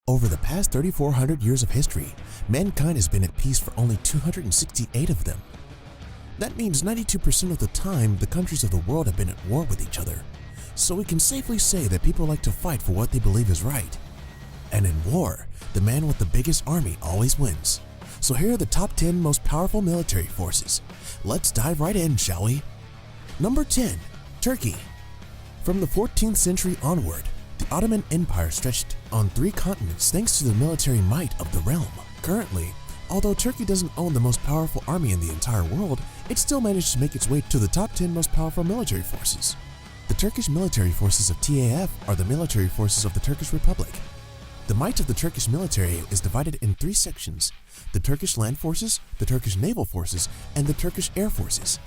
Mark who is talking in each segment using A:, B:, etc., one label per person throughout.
A: Over the past 3,400 years of history, mankind has been at peace for only 268 of them. That means 92% of the time, the countries of the world have been at war with each other. So we can safely say that people like to fight for what they believe is right. And in war, the man with the biggest army always wins. So here are the top 10 most powerful military forces. Let's dive right in, shall we? Number 10. Turkey. From the 14th century onward, the Ottoman Empire stretched on 3 continents thanks to the military might of the realm. Currently, although Turkey doesn't own the most powerful army in the entire world, it still managed to make its way to the top 10 most powerful military forces. The Turkish military forces of TAF are the military forces of the Turkish Republic. The might of the Turkish military is divided in 3 sections: the Turkish land forces, the Turkish naval forces, and the Turkish air forces.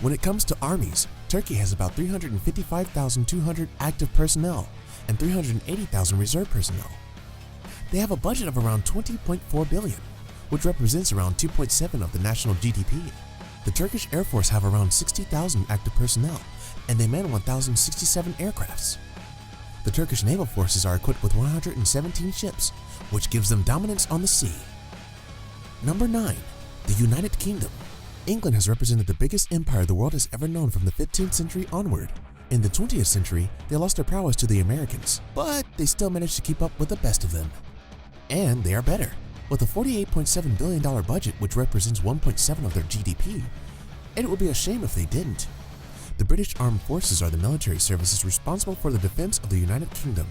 A: When it comes to armies, Turkey has about 355,200 active personnel and 380,000 reserve personnel. They have a budget of around 20.4 billion, which represents around 2.7% of the national GDP. The Turkish Air Force have around 60,000 active personnel, and they man 1,067 aircrafts. The Turkish naval forces are equipped with 117 ships, which gives them dominance on the sea. Number 9. The United Kingdom. England has represented the biggest empire the world has ever known from the 15th century onward. In the 20th century, they lost their prowess to the Americans, but they still managed to keep up with the best of them. And they are better. With a $48.7 billion budget, which represents 1.7% of their GDP, it would be a shame if they didn't. The British Armed Forces are the military services responsible for the defense of the United Kingdom.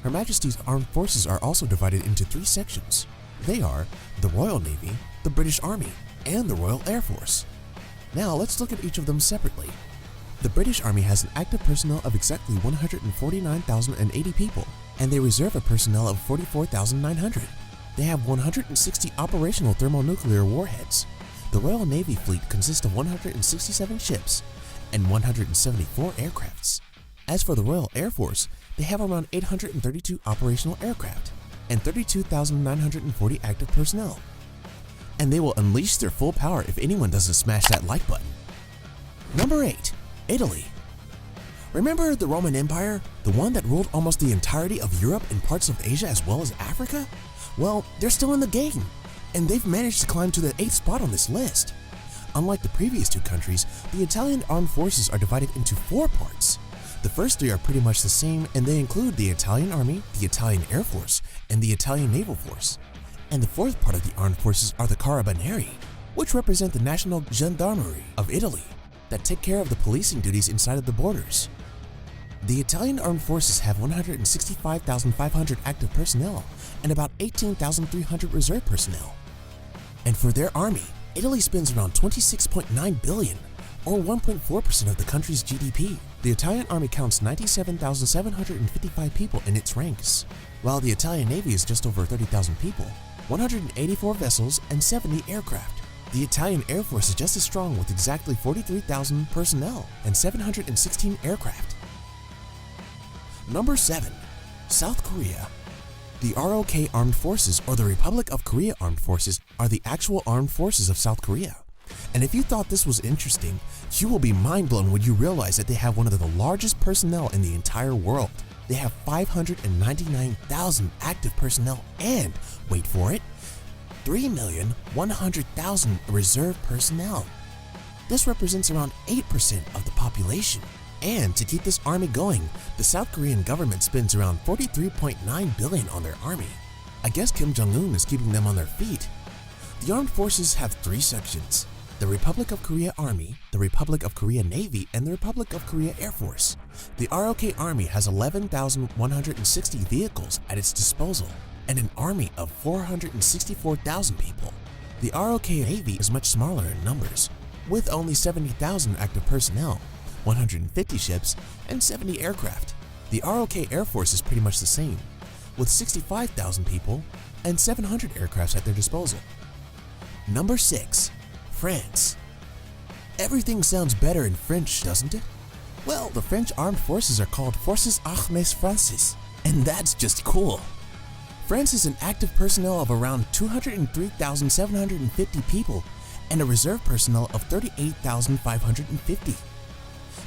A: Her Majesty's Armed Forces are also divided into 3 sections. They are the Royal Navy, the British Army, and the Royal Air Force. Now let's look at each of them separately. The British Army has an active personnel of exactly 149,080 people, and they reserve a personnel of 44,900. They have 160 operational thermonuclear warheads. The Royal Navy fleet consists of 167 ships and 174 aircrafts. As for the Royal Air Force, they have around 832 operational aircraft and 32,940 active personnel. And they will unleash their full power if anyone doesn't smash that like button. Number 8. Italy. Remember the Roman Empire? The one that ruled almost the entirety of Europe and parts of Asia as well as Africa? Well, they're still in the game, and they've managed to climb to the 8th spot on this list. Unlike the previous 2 countries, the Italian armed forces are divided into 4 parts. The first 3 are pretty much the same, and they include the Italian Army, the Italian Air Force, and the Italian Naval Force. And the 4th part of the armed forces are the Carabinieri, which represent the National Gendarmerie of Italy, that take care of the policing duties inside of the borders. The Italian armed forces have 165,500 active personnel and about 18,300 reserve personnel. And for their army, Italy spends around 26.9 billion, or 1.4% of the country's GDP. The Italian army counts 97,755 people in its ranks, while the Italian Navy is just over 30,000 people, 184 vessels, and 70 aircraft. The Italian Air Force is just as strong with exactly 43,000 personnel and 716 aircraft. Number 7. South Korea. The ROK Armed Forces, or the Republic of Korea Armed Forces, are the actual armed forces of South Korea. And if you thought this was interesting, you will be mind blown when you realize that they have one of the largest personnel in the entire world. They have 599,000 active personnel and, wait for it, 3,100,000 reserve personnel. This represents around 8% of the population. And to keep this army going, the South Korean government spends around 43.9 billion on their army. I guess Kim Jong-un is keeping them on their feet. The armed forces have 3 sections: the Republic of Korea Army, the Republic of Korea Navy, and the Republic of Korea Air Force. The ROK Army has 11,160 vehicles at its disposal and an army of 464,000 people. The ROK Navy is much smaller in numbers, with only 70,000 active personnel, 150 ships, and 70 aircraft. The ROK Air Force is pretty much the same, with 65,000 people and 700 aircrafts at their disposal. Number 6. France. Everything sounds better in French, doesn't it? Well, the French armed forces are called Forces Armées Françaises, and that's just cool. France has an active personnel of around 203,750 people and a reserve personnel of 38,550.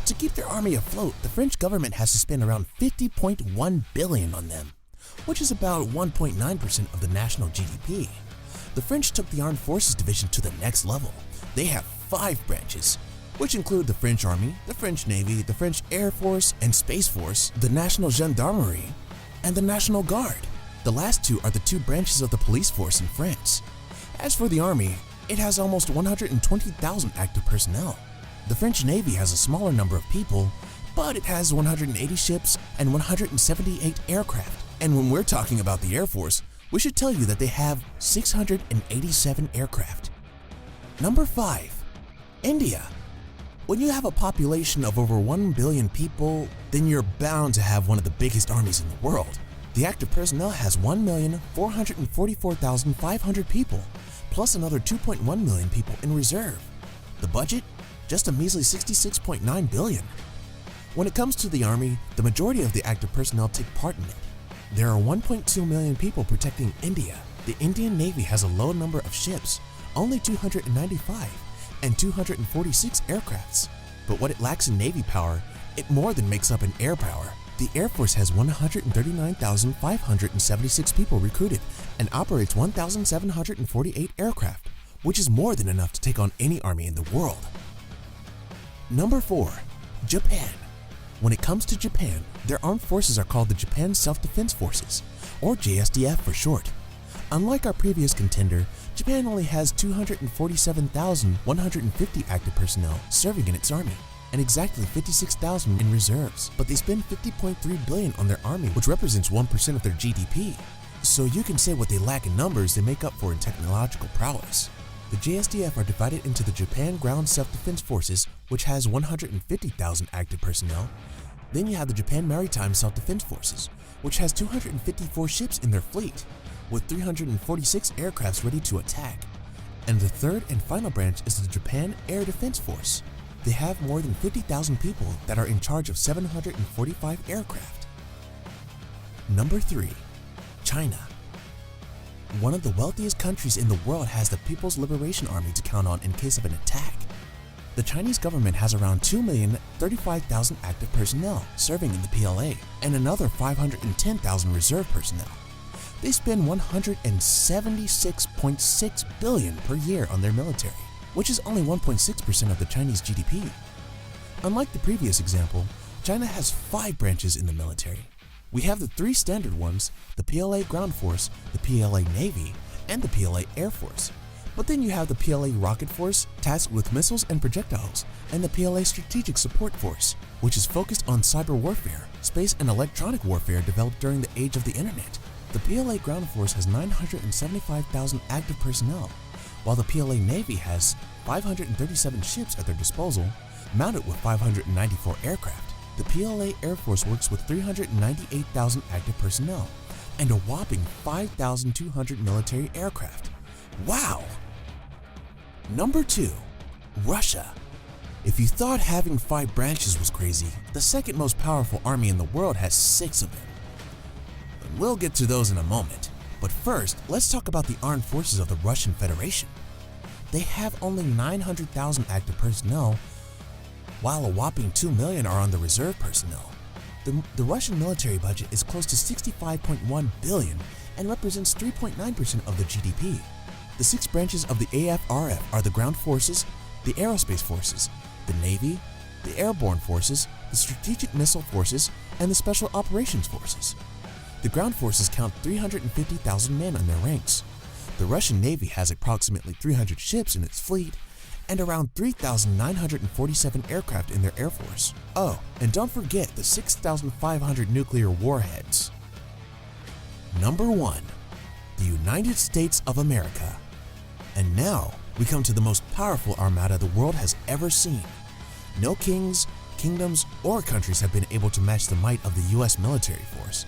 A: To keep their army afloat, the French government has to spend around 50.1 billion on them. which is about 1.9% of the national GDP. The French took the Armed Forces Division to the next level. They have 5 branches, which include the French Army, the French Navy, the French Air Force and Space Force, the National Gendarmerie, and the National Guard. The last 2 are the 2 branches of the police force in France. As for the Army, it has almost 120,000 active personnel. The French Navy has a smaller number of people, but it has 180 ships and 178 aircraft. And when we're talking about the Air Force, we should tell you that they have 687 aircraft. Number 5. India. When you have a population of over 1 billion people, then you're bound to have one of the biggest armies in the world. The active personnel has 1,444,500 people, plus another 2.1 million people in reserve. The budget? Just a measly $66.9 billion. When it comes to the army, the majority of the active personnel take part in it. There are 1.2 million people protecting India. The Indian Navy has a low number of ships, only 295, and 246 aircrafts. But what it lacks in Navy power, it more than makes up in air power. The Air Force has 139,576 people recruited and operates 1,748 aircraft, which is more than enough to take on any army in the world. Number 4. Japan. When it comes to Japan, their armed forces are called the Japan Self-Defense Forces, or JSDF for short. Unlike our previous contender, Japan only has 247,150 active personnel serving in its army, and exactly 56,000 in reserves, but they spend $50.3 billion on their army, which represents 1% of their GDP. So you can say what they lack in numbers, they make up for in technological prowess. The JSDF are divided into the Japan Ground Self-Defense Forces, which has 150,000 active personnel. Then you have the Japan Maritime Self-Defense Forces, which has 254 ships in their fleet, with 346 aircrafts ready to attack. And the third and final branch is the Japan Air Defense Force. They have more than 50,000 people that are in charge of 745 aircraft. Number 3. China. One of the wealthiest countries in the world has the People's Liberation Army to count on in case of an attack. The Chinese government has around 2,035,000 active personnel serving in the PLA and another 510,000 reserve personnel. They spend $176.6 billion per year on their military, which is only 1.6% of the Chinese GDP. Unlike the previous example, China has 5 branches in the military. We have the 3 standard ones, the PLA Ground Force, the PLA Navy, and the PLA Air Force. But then you have the PLA Rocket Force, tasked with missiles and projectiles, and the PLA Strategic Support Force, which is focused on cyber warfare, space and electronic warfare developed during the age of the internet. The PLA Ground Force has 975,000 active personnel, while the PLA Navy has 537 ships at their disposal, mounted with 594 aircraft. The PLA Air Force works with 398,000 active personnel and a whopping 5,200 military aircraft. Wow! Number 2. Russia. If you thought having 5 branches was crazy, the second most powerful army in the world has 6 of them. We'll get to those in a moment, but first, let's talk about the armed forces of the Russian Federation. They have only 900,000 active personnel, while a whopping 2 million are on the reserve personnel. The Russian military budget is close to $65.1 billion and represents 3.9% of the GDP. The 6 branches of the AFRF are the ground forces, the aerospace forces, the Navy, the airborne forces, the strategic missile forces, and the special operations forces. The ground forces count 350,000 men in their ranks. The Russian Navy has approximately 300 ships in its fleet and around 3,947 aircraft in their air force. Oh, and don't forget the 6,500 nuclear warheads. Number 1. The United States of America. And now, we come to the most powerful armada the world has ever seen. No kings, kingdoms, or countries have been able to match the might of the US military force.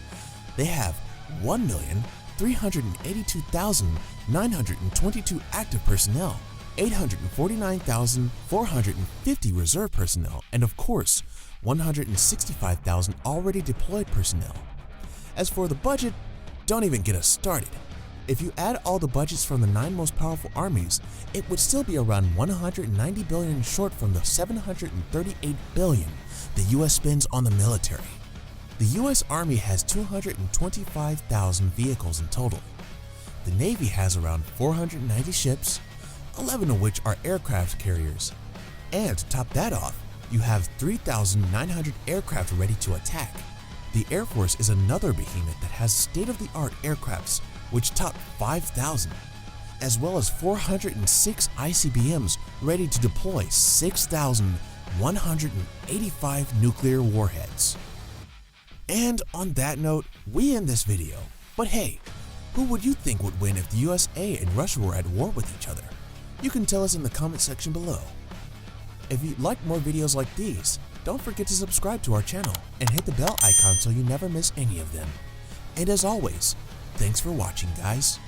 A: They have 1,382,922 active personnel, 849,450 reserve personnel, and of course, 165,000 already deployed personnel. As for the budget, don't even get us started. If you add all the budgets from the 9 most powerful armies, it would still be around $190 billion short from the $738 billion the US spends on the military. The US Army has 225,000 vehicles in total. The Navy has around 490 ships, 11 of which are aircraft carriers. And to top that off, you have 3,900 aircraft ready to attack. The Air Force is another behemoth that has state-of-the-art aircrafts which top 5,000, as well as 406 ICBMs ready to deploy 6,185 nuclear warheads. And on that note, we end this video. But hey, who would you think would win if the USA and Russia were at war with each other? You can tell us in the comment section below. If you'd like more videos like these, don't forget to subscribe to our channel and hit the bell icon so you never miss any of them. And as always, thanks for watching, guys.